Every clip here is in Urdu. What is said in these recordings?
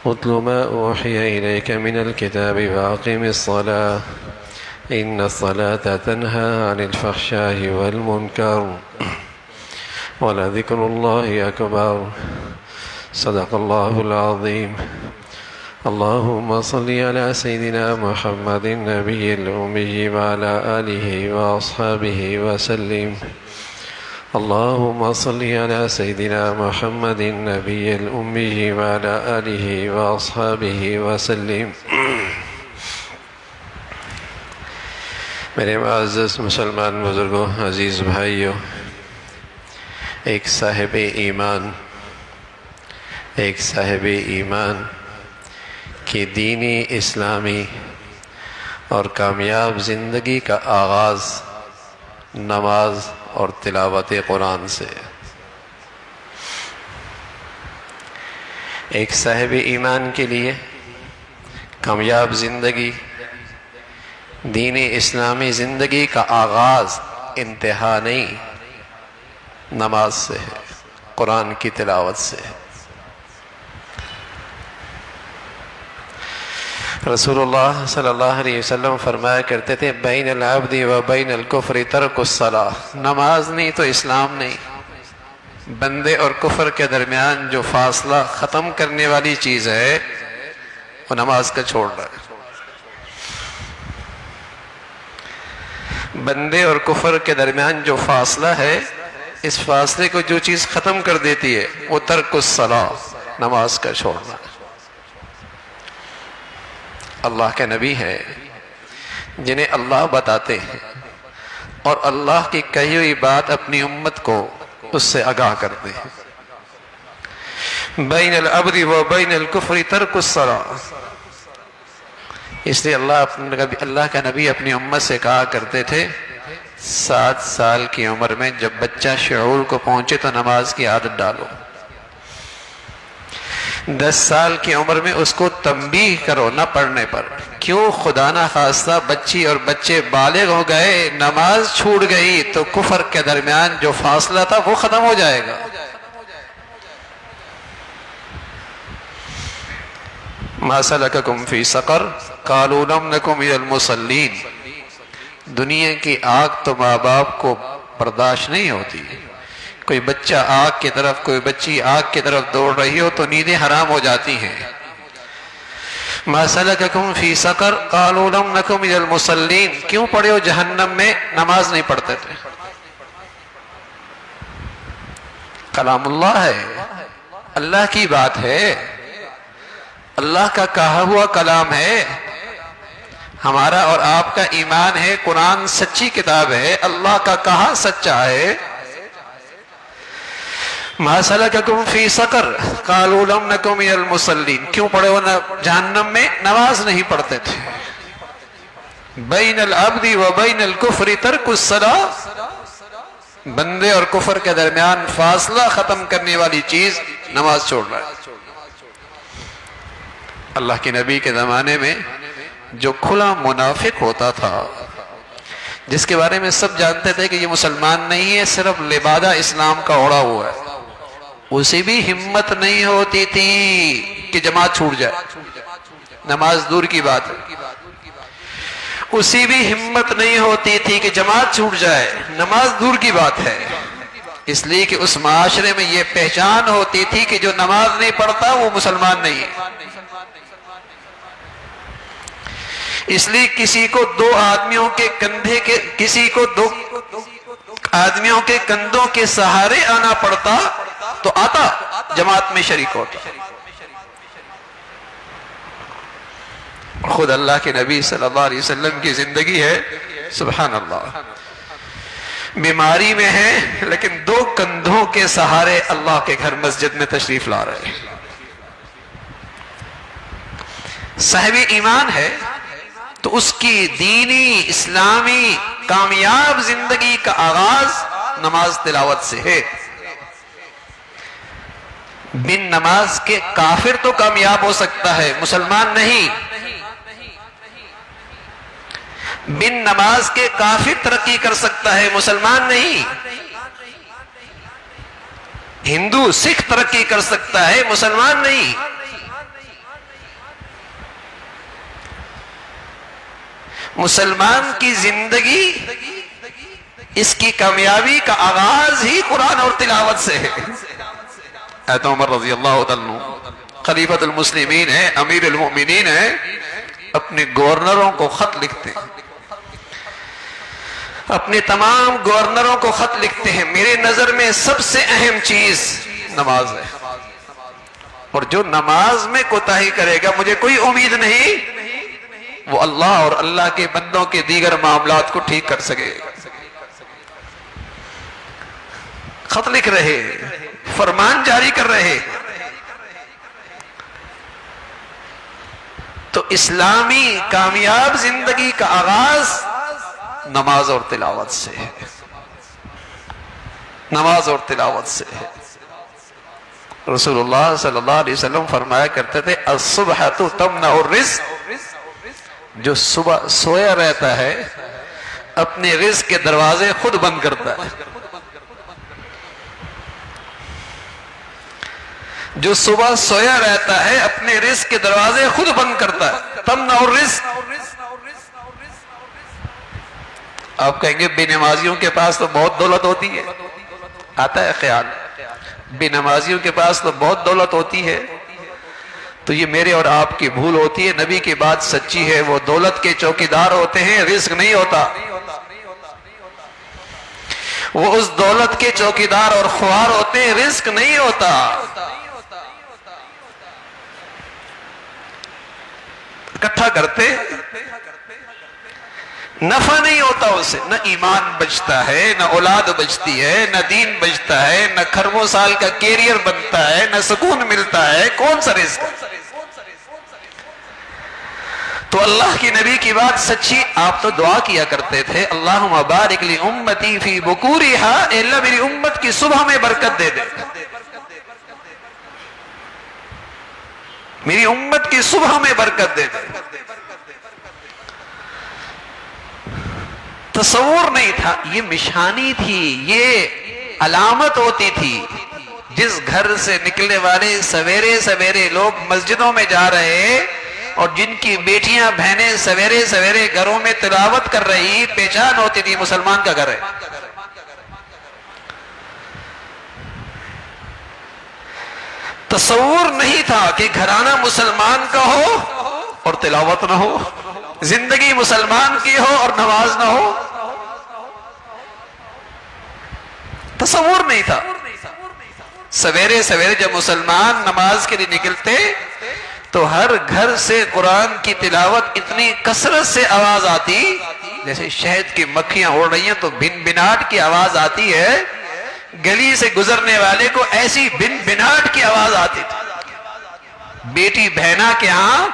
اتل ما أوحي إليك من الكتاب وأقم الصلاة إن الصلاة تنهى عن الفحشاء والمنكر ولذكر الله أكبر صدق الله العظيم. اللهم صل على سيدنا محمد النبي الأمي وعلى آله وأصحابه وسلم. اللهم صل على سيدنا محمد النبي الأمي وعلى آله وأصحابه وسلم. میرے معزز مسلمان بزرگوں، عزیز بھائیوں، ایک صاحب ایمان کی دینی اسلامی اور کامیاب زندگی کا آغاز نماز اور تلاوت قرآن سے. ایک صاحب ایمان کے لیے کامیاب زندگی، دینی اسلامی زندگی کا آغاز انتہا نہیں، نماز سے ہے، قرآن کی تلاوت سے ہے. رسول اللہ صلی اللہ علیہ وسلم فرمایا کرتے تھے بین العبد و بین الکفر ترک الصلاۃ. نماز نہیں تو اسلام نہیں. بندے اور کفر کے درمیان جو فاصلہ ختم کرنے والی چیز ہے وہ نماز کا چھوڑنا ہے. بندے اور کفر کے درمیان جو فاصلہ ہے، اس فاصلے کو جو چیز ختم کر دیتی ہے وہ ترک الصلاۃ، نماز کا چھوڑنا ہے. اللہ کے نبی ہے جنہیں اللہ بتاتے ہیں اور اللہ کی کہی ہوئی بات اپنی امت کو اس سے آگاہ کرتے ہیں. بین العبد و بین الکفر ترک الصلاۃ. اس لیے اللہ کا نبی اپنی امت سے کہا کرتے تھے 7 سال کی عمر میں جب بچہ شعور کو پہنچے تو نماز کی عادت ڈالو. 10 سال کی عمر میں اس کو تنبیہ کرو نہ پڑھنے پر. کیوں؟ خدا نہ خواستہ بچی اور بچے بالغ ہو گئے، نماز چھوٹ گئی تو کفر کے درمیان جو فاصلہ تھا وہ ختم ہو جائے گا. ما سلککم فی سقر قالوا لم نک من المصلین. دنیا کی آگ تو ماں باپ کو برداشت نہیں ہوتی. کوئی بچہ آگ کی طرف، کوئی بچی آگ کی طرف دوڑ رہی ہو تو نیندیں حرام ہو جاتی ہیں. ما سلککم فی سقر قالوا لم نک من المصلین. کیوں پڑے ہو جہنم میں؟ نماز نہیں پڑھتے تھے. کلام اللہ ہے، اللہ کی بات ہے، اللہ کا کہا ہوا کلام ہے. ہمارا اور آپ کا ایمان ہے قرآن سچی کتاب ہے، اللہ کا کہا سچا ہے. ما سلککم فی سقر قالوا لم نک من المصلین. کیوں پڑے ہو جہنم میں؟ نماز نہیں پڑھتے تھے. بین العبد و بین الکفر ترک الصلاۃ. بندے اور کفر کے درمیان فاصلہ ختم کرنے والی چیز نماز چھوڑنا ہے. اللہ کے نبی کے زمانے میں جو کھلا منافق ہوتا تھا، جس کے بارے میں سب جانتے تھے کہ یہ مسلمان نہیں ہے، صرف لبادہ اسلام کا اوڑا ہوا ہے، اسے بھی ہمت نہیں ہوتی تھی کہ جماعت چھوٹ جائے. نماز دور کی بات ہے. اسی بھی ہمت نہیں ہوتی تھی کہ جماعت چھوٹ جائے، نماز دور کی بات ہے. اس لیے کہ اس معاشرے میں یہ پہچان ہوتی تھی کہ جو نماز نہیں پڑھتا وہ مسلمان نہیں ہے. اس لیے کسی کو دو آدمیوں کے کندھوں کے سہارے آنا پڑتا تو آتا، جماعت میں شریک ہوتا. خود اللہ کے نبی صلی اللہ علیہ وسلم کی زندگی ہے، سبحان اللہ، بیماری میں ہے لیکن 2 کندھوں کے سہارے اللہ کے گھر مسجد میں تشریف لا رہے ہیں. صاحب ایمان ہے تو اس کی دینی اسلامی کامیاب زندگی کا آغاز نماز تلاوت سے ہے. بن نماز کے کافر تو کامیاب ہو سکتا ہے، مسلمان نہیں. بن نماز کے کافر ترقی کر سکتا ہے، مسلمان نہیں۔ ہندو سکھ ترقی کر سکتا ہے، مسلمان نہیں۔ مسلمان کی زندگی، اس کی کامیابی کا آغاز ہی قرآن اور تلاوت سے ہے۔ حضرت عمر رضی اللہ عنہ خلیفۃ المسلمین ہیں، امیر المؤمنین ہیں، اپنے گورنروں کو خط لکھتے ہیں، اپنے تمام گورنروں کو خط لکھتے ہیں، میرے نظر میں سب سے اہم چیز نماز ہے، اور جو نماز میں کوتاہی کرے گا مجھے کوئی امید نہیں وہ اللہ اور اللہ کے بندوں کے دیگر معاملات کو ٹھیک کر سکے۔ خط لکھ رہے، فرمان جاری کر رہے۔ تو اسلامی کامیاب زندگی کا آغاز نماز اور تلاوت سے ہے، نماز اور تلاوت سے ہے۔ رسول اللہ صلی اللہ علیہ وسلم فرمایا کرتے تھے الصبحۃ تمنع الرزق، جو صبح سویا رہتا ہے اپنے رزق کے دروازے خود بند کرتا ہے۔ جو صبح سویا رہتا ہے اپنے رزق کے دروازے خود بند کرتا ہے۔ تمنع الرزق، آپ کہیں گے بے نمازیوں کے پاس تو بہت دولت ہوتی ہے، آتا ہے خیال، بے نمازیوں کے پاس تو بہت دولت ہوتی ہے، تو یہ میرے اور آپ کی بھول ہوتی ہے۔ نبی کی بات سچی ہے، وہ دولت کے چوکیدار ہوتے ہیں، رزق نہیں ہوتا۔ وہ اس دولت کے چوکیدار اور خوار ہوتے ہیں، رزق نہیں ہوتا۔ اکٹھا کرتے نفع نہیں ہوتا اسے، نہ ایمان بچتا ہے، نہ اولاد بچتی ہے، نہ دین بچتا ہے، نہ کھربوں سال کا کیریئر بنتا ہے، نہ سکون ملتا ہے، کون سا رزق؟ تو اللہ کی نبی کی بات سچی، آپ تو دعا کیا کرتے تھے اللہم بارک لی امتی فی بکورہا، اے اللہ میری امت کی صبح میں برکت دے دے، میری امت کی صبح میں برکت دے دے۔ تصور نہیں تھا، یہ نشانی تھی، یہ علامت ہوتی تھی۔ جس گھر سے نکلنے والے سویرے سویرے لوگ مسجدوں میں جا رہے اور جن کی بیٹیاں بہنیں سویرے سویرے گھروں میں تلاوت کر رہی، پہچان ہوتی تھی مسلمان کا گھر ہے۔ تصور نہیں تھا کہ گھرانہ مسلمان کا ہو اور تلاوت نہ ہو، زندگی مسلمان کی ہو اور نماز نہ ہو، تصور نہیں تھا۔ سویرے سویرے جب مسلمان نماز کے لیے نکلتے تو ہر گھر سے قرآن کی تلاوت اتنی کثرت سے آواز آتی، جیسے شہد کی مکھیاں اڑ رہی ہیں تو بن بناٹ کی آواز آتی ہے، گلی سے گزرنے والے کو ایسی بن بناٹ کی آواز آتی تھی۔ بیٹی بہنا کے ہاں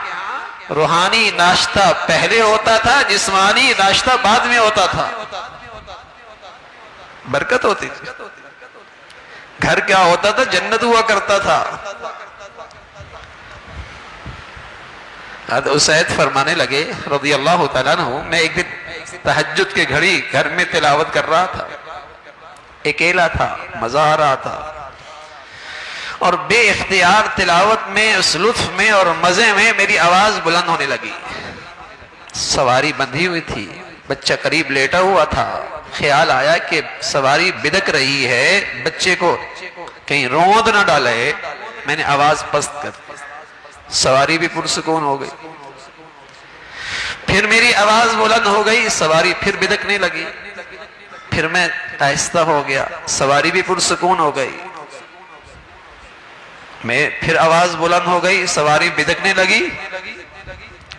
روحانی ناشتہ پہلے ہوتا تھا، جسمانی ناشتہ بعد میں ہوتا تھا، برکت ہوتی تھی۔ گھر کیا ہوتا تھا؟ جنت ہوا کرتا تھا۔ حضرت اسید فرمانے لگے رضی اللہ تعالیٰ عنہ، میں ایک دن تہجد کے گھڑی گھر میں تلاوت کر رہا تھا، اکیلا تھا، مزہ آ رہا تھا، اور بے اختیار تلاوت میں، اس لطف میں اور مزے میں میری آواز بلند ہونے لگی۔ سواری بندھی ہوئی تھی، بچہ قریب لیٹا ہوا تھا، خیال آیا کہ سواری بدک رہی ہے، بچے کو کہیں روند نہ ڈالے، میں نے آواز پست کر دی، سواری بھی پرسکون ہو گئی۔ پھر میری آواز بلند ہو گئی، سواری پھر بدکنے لگی، پھر میں آہستہ ہو گیا، سواری بھی پرسکون ہو گئی، میں پھر آواز بلند ہو گئی، سواری بدکنے لگی۔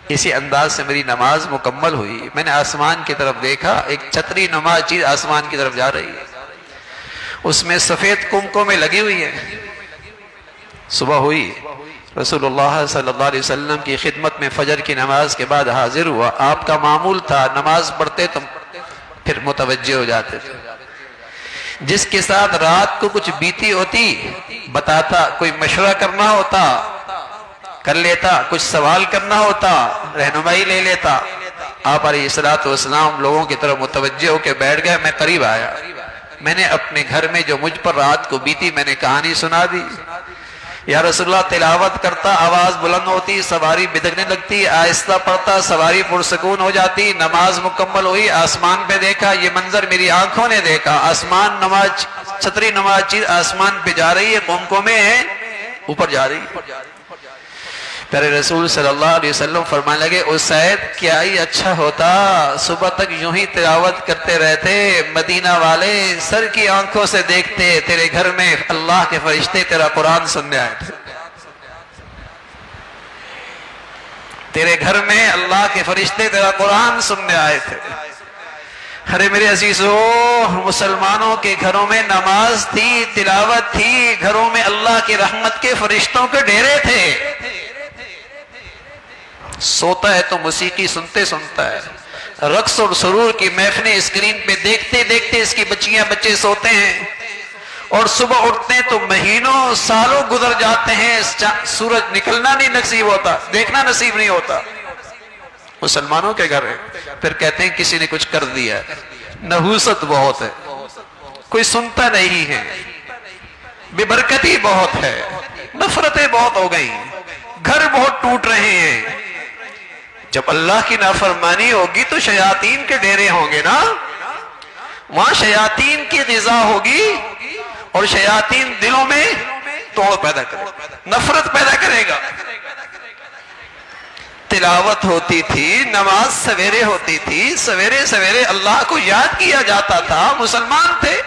اسی انداز سے میری نماز مکمل ہوئی۔ میں نے آسمان کی طرف دیکھا، ایک چھتری نما چیز آسمان کی طرف جا رہی ہے، اس میں سفید کمکم میں لگی ہوئی ہے۔ صبح ہوئی، رسول اللہ صلی اللہ علیہ وسلم کی خدمت میں فجر کی نماز کے بعد حاضر ہوا۔ آپ کا معمول تھا نماز پڑھتے تو پھر متوجہ ہو جاتے تھے، جس کے ساتھ رات کو کچھ بیتی ہوتی بتاتا، کوئی مشورہ کرنا ہوتا کر لیتا، کچھ سوال کرنا ہوتا رہنمائی لے لیتا۔ آپ علیہ الصلوۃ والسلام لوگوں کی طرف متوجہ ہو کے بیٹھ گئے. میں قریب آیا, میں نے اپنے گھر میں جو مجھ پر رات کو بیتی میں نے کہانی سنا دی. یا رسول اللہ تلاوت کرتا, آواز بلند ہوتی, سواری بدکنے لگتی, آہستہ پڑھتا, سواری پرسکون ہو جاتی. نماز مکمل ہوئی, آسمان پہ دیکھا, یہ منظر میری آنکھوں نے دیکھا. آسمان نماز, چھتری نماز چیز آسمان پہ جا رہی ہے, قمقمے ہیں اوپر جا رہی ہے. پیارے رسول صلی اللہ علیہ وسلم فرمانے لگے, اسید کیا ہی اچھا ہوتا صبح تک یوں ہی تلاوت کرتے رہتے, مدینہ والے سر کی آنکھوں سے دیکھتے, تیرے گھر میں اللہ کے فرشتے تیرا قرآن سننے آئے تھے. تیرے گھر میں اللہ کے فرشتے تیرا قرآن سننے آئے تھے. ارے میرے عزیزو, مسلمانوں کے گھروں میں نماز تھی, تلاوت تھی, گھروں میں اللہ کی رحمت کے فرشتوں کے ڈیرے تھے. سوتا ہے تو موسیقی سنتے سنتا ہے, رقص اور سرور کی محفلیں اسکرین پہ دیکھتے دیکھتے اس کی بچیاں بچے سوتے ہیں, اور صبح اٹھتے ہیں تو مہینوں سالوں گزر جاتے ہیں, سورج نکلنا نہیں نصیب ہوتا, دیکھنا نصیب نہیں ہوتا. مسلمانوں کے گھر ہے, پھر کہتے ہیں کسی نے کچھ کر دیا. نحوست بہت ہے, کوئی سنتا نہیں ہے, بے برکتی بہت ہے, نفرتیں بہت ہو گئی, گھر بہت ٹوٹ رہے ہیں. جب اللہ کی نافرمانی ہوگی تو شیاطین کے ڈیرے ہوں گے نا, وہاں شیاطین کی غذا ہوگی, اور شیاطین دلوں میں توڑ پیدا کرے, نفرت پیدا کرے گا. تلاوت ہوتی تھی, نماز سویرے ہوتی تھی, سویرے سویرے اللہ کو یاد کیا جاتا تھا, مسلمان تھے.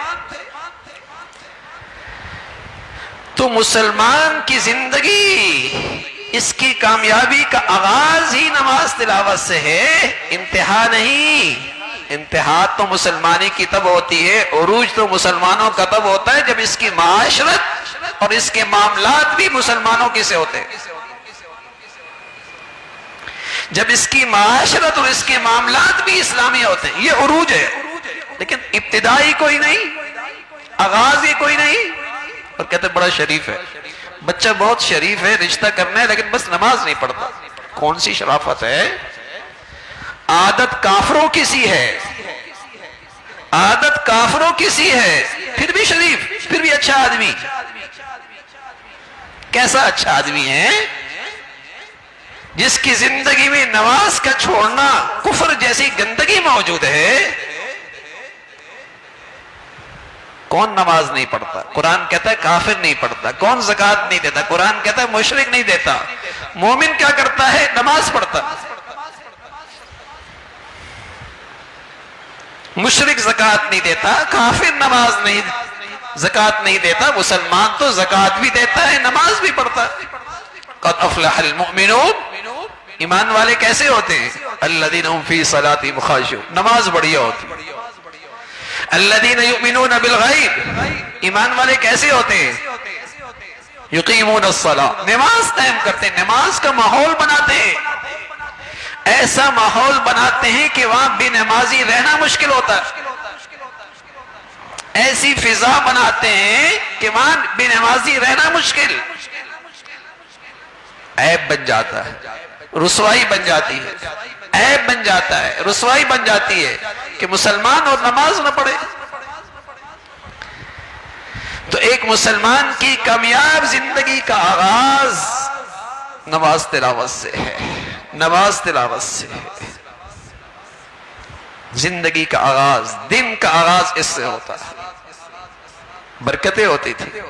تو مسلمان کی زندگی, اس کی کامیابی کا آغاز ہی نماز تلاوت سے ہے, انتہا نہیں. انتہا تو مسلمانی کی تب ہوتی ہے, عروج تو مسلمانوں کا تب ہوتا ہے جب اس کی معاشرت اور اس کے معاملات بھی مسلمانوں کے سے ہوتے ہیں. جب اس کی معاشرت اور اس کے معاملات بھی اسلامی ہوتے ہیں, یہ عروج ہے. لیکن ابتدائی کوئی نہیں, آغاز ہی کوئی نہیں. اور کہتے بڑا شریف ہے, بچہ بہت شریف ہے, رشتہ کرنا ہے لیکن بس نماز نہیں پڑھتا. کون سی شرافت ہے؟ عادت کافروں کی سی ہے, عادت کافروں کی سی ہے, پھر بھی شریف, پھر بھی اچھا آدمی. کیسا اچھا آدمی ہے؟ جس کی زندگی میں نماز کا چھوڑنا کفر جیسی گندگی موجود ہے. کون نماز نہیں پڑھتا؟ قرآن کہتا ہے کافر نہیں پڑھتا. کون زکوٰۃ نہیں دیتا؟ قرآن کہتا ہے مشرک نہیں دیتا. مومن کیا کرتا ہے؟ نماز پڑھتا. مشرک زکوٰۃ نہیں دیتا, کافر نماز نہیں, زکوٰۃ نہیں دیتا. مسلمان تو زکوٰۃ بھی دیتا ہے, نماز بھی پڑھتا ہے. قد افلح المؤمنون, ایمان والے کیسے ہوتے ہیں؟ الذین هم فی صلاتہم خاشعون, نماز بڑھیا ہوتی. الذین یؤمنون بالغیب, ایمان والے کیسے ہوتے ہیں؟ یقیمون الصلاۃ, نماز قائم کرتے ہیں, نماز کا ماحول بناتے ہیں. ایسا ماحول بناتے ہیں کہ وہاں بے نمازی رہنا مشکل ہوتا ہے. ایسی فضا بناتے ہیں کہ وہاں بے نمازی رہنا مشکل. عیب بن جاتا ہے, رسوائی بن جاتی ہے, عیب بن جاتا ہے, رسوائی بن جاتی ہے کہ مسلمان اور نماز نہ پڑھے. تو ایک مسلمان کی کامیاب زندگی کا آغاز نماز تلاوت سے ہے, نماز تلاوت سے ہے. زندگی کا آغاز, دن کا آغاز اس سے ہوتا ہے. برکتیں ہوتی تھی,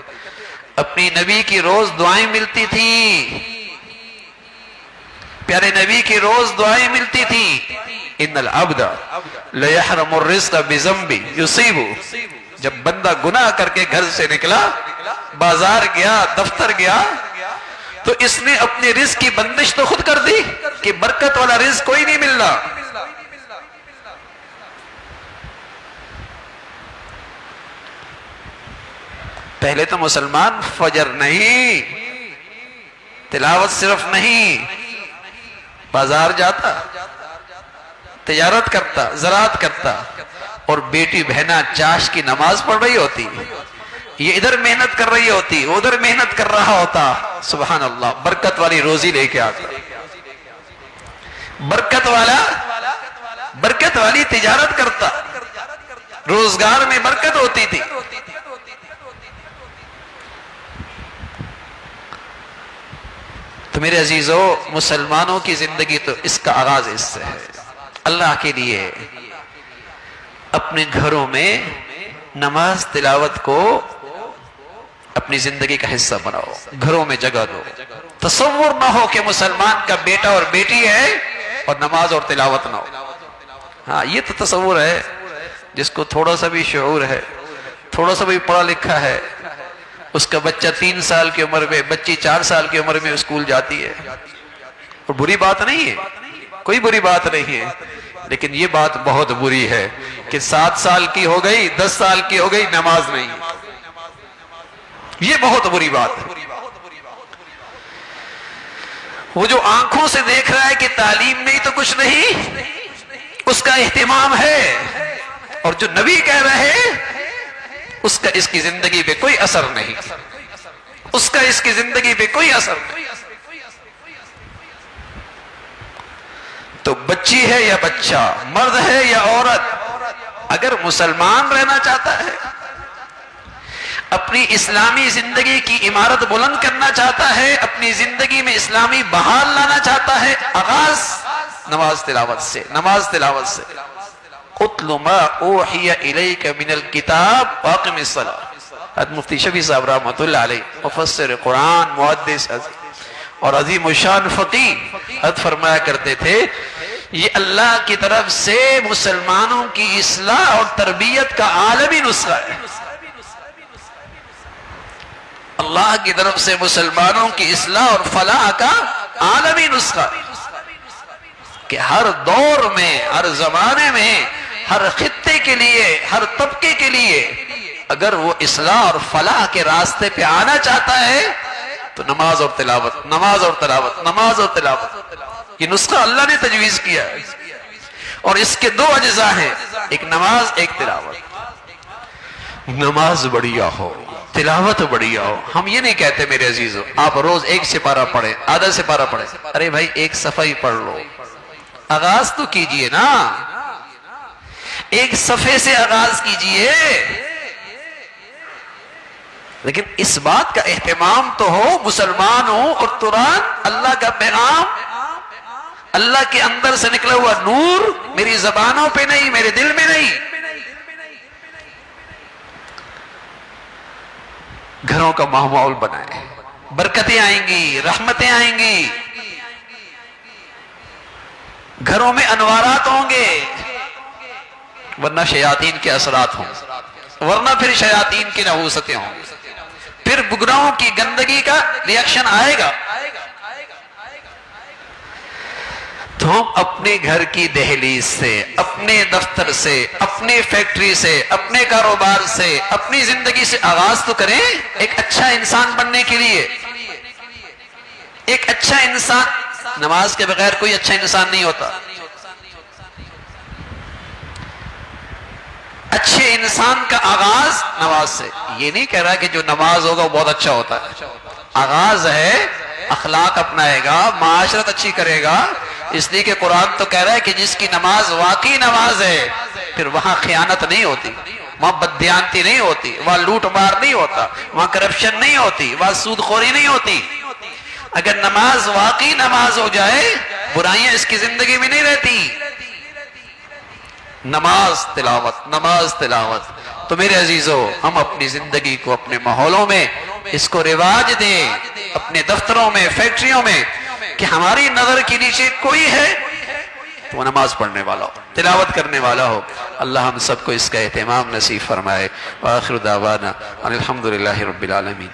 اپنی نبی کی روز دعائیں ملتی تھیں, پیارے نبی کی روز دعائیں ملتی تھی. ان العبد لیحرم الرزق بذنب یصیب, جب بندہ گناہ کر کے گھر سے نکلا, بازار گیا, دفتر گیا, تو اس نے اپنے رزق کی بندش تو خود کر دی کہ برکت والا رزق کوئی نہیں مل رہا. پہلے تو مسلمان فجر نہیں, تلاوت صرف نہیں, بازار جاتا, تجارت کرتا, زراعت کرتا, اور بیٹی بہنا چاش کی نماز پڑھ رہی ہوتی, یہ ادھر محنت کر رہی ہوتی, ادھر محنت کر رہا ہوتا. سبحان اللہ, برکت والی روزی لے کے آتا, برکت والا برکت والی تجارت کرتا، روزگار میں برکت ہوتی تھی۔ تو میرے عزیزو، مسلمانوں کی زندگی تو اس کا آغاز اس سے ہے۔ اللہ کے لیے اپنے گھروں میں نماز تلاوت کو اپنی زندگی کا حصہ بناؤ، گھروں میں جگہ دو۔ تصور نہ ہو کہ مسلمان کا بیٹا اور بیٹی ہے اور نماز اور تلاوت نہ ہو۔ ہاں، یہ تو تصور ہے جس کو تھوڑا سا بھی شعور ہے، تھوڑا سا بھی پڑھا لکھا ہے، اس کا بچہ 3 سال کی عمر میں، بچی 4 سال کی عمر میں اسکول جاتی ہے، اور بری بات نہیں ہے، کوئی بری بات نہیں ہے، لیکن یہ بات بہت بری ہے کہ 7 سال کی ہو گئی، 10 سال کی ہو گئی، نماز نہیں، یہ بہت بری بات ہے۔ وہ جو آنکھوں سے دیکھ رہا ہے کہ تعلیم نہیں تو کچھ نہیں، اس کا اہتمام ہے، اور جو نبی کہہ رہے اس کا اس کی زندگی پہ کوئی اثر نہیں، اس کا اس کی زندگی پہ کوئی اثر نہیں۔ تو بچی ہے یا بچہ، مرد ہے یا عورت، اگر مسلمان رہنا چاہتا ہے، اپنی اسلامی زندگی کی عمارت بلند کرنا چاہتا ہے، اپنی زندگی میں اسلامی بحال لانا چاہتا ہے، آغاز نماز تلاوت سے، نماز تلاوت سے۔ اتل ما اوحی الیک من الکتاب واقم الصلاۃ۔ مفتی شفیع صاحب رحمۃ اللہ علیہ، مفسر قرآن، محدث اور عظیم الشان فقیہ، فرمایا کرتے تھے یہ اللہ کی طرف سے مسلمانوں کی اصلاح اور تربیت کا عالمی نسخہ ہے۔ اللہ کی طرف سے مسلمانوں کی اصلاح اور فلاح کا عالمی نسخہ ہے کہ ہر دور میں، ہر زمانے میں، ہر خطے کے لیے، ہر طبقے کے لیے اگر وہ اصلاح اور فلاح کے راستے پہ آنا چاہتا ہے تو نماز اور تلاوت، نماز اور تلاوت، نماز اور تلاوت، یہ نسخہ اللہ نے تجویز کیا ہے، اور اس کے 2 اجزاء ہیں، ایک نماز، ایک تلاوت۔ نماز بڑھیا ہو، تلاوت بڑھیا ہو۔ ہم یہ نہیں کہتے میرے عزیزو آپ روز 1 سپارہ پڑھیں، آدھا سپارہ پڑھیں، ارے بھائی 1 صفحہ ہی پڑھ لو، آغاز تو کیجئے نا، 1 صفحے سے آغاز کیجئے، لیکن اس بات کا اہتمام تو ہو، مسلمان ہو اور ترنت اللہ کا پیغام، اللہ کے اندر سے نکلا ہوا نور میری زبانوں پہ نہیں، میرے دل میں نہیں۔ گھروں کا ماحول بنائے، برکتیں آئیں گی، رحمتیں آئیں گی، گھروں میں انوارات ہوں گے، ورنہ شیاطین کے اثرات ہوں، ورنہ پھر شیاطین کی نحوستیں ہوں، پھر گناہوں کی گندگی کا ریاکشن آئے گا۔ تو ہم اپنے گھر کی دہلیز سے، اپنے دفتر سے، اپنے فیکٹری سے، اپنے کاروبار سے، اپنی زندگی سے آغاز تو کریں ایک اچھا انسان بننے کے لیے۔ ایک اچھا انسان، نماز کے بغیر کوئی اچھا انسان نہیں ہوتا۔ اچھے انسان کا آغاز نماز سے۔ یہ نہیں کہہ رہا کہ جو نماز ہوگا وہ بہت اچھا ہوتا ہے، آغاز ہے اخلاق اپنائے گا، معاشرت اچھی کرے گا، اس لیے کہ قرآن تو کہہ رہا ہے کہ جس کی نماز واقعی نماز ہے پھر وہاں خیانت نہیں ہوتی، وہاں بددیانتی نہیں ہوتی، وہاں لوٹ مار نہیں ہوتا، وہاں کرپشن نہیں ہوتی، وہاں سود خوری نہیں ہوتی۔ اگر نماز واقعی نماز ہو جائے برائیاں اس کی زندگی میں نہیں رہتی۔ نماز تلاوت، نماز تلاوت۔ تو میرے عزیزو ہم اپنی زندگی کو اپنے ماحولوں میں اس کو رواج دیں، اپنے دفتروں میں، فیکٹریوں میں، کہ ہماری نظر کے نیچے کوئی ہے تو وہ نماز پڑھنے والا ہو، تلاوت کرنے والا ہو۔ اللہ ہم سب کو اس کا اہتمام نصیب فرمائے۔ وآخر دعوانا الحمدللہ رب العالمین۔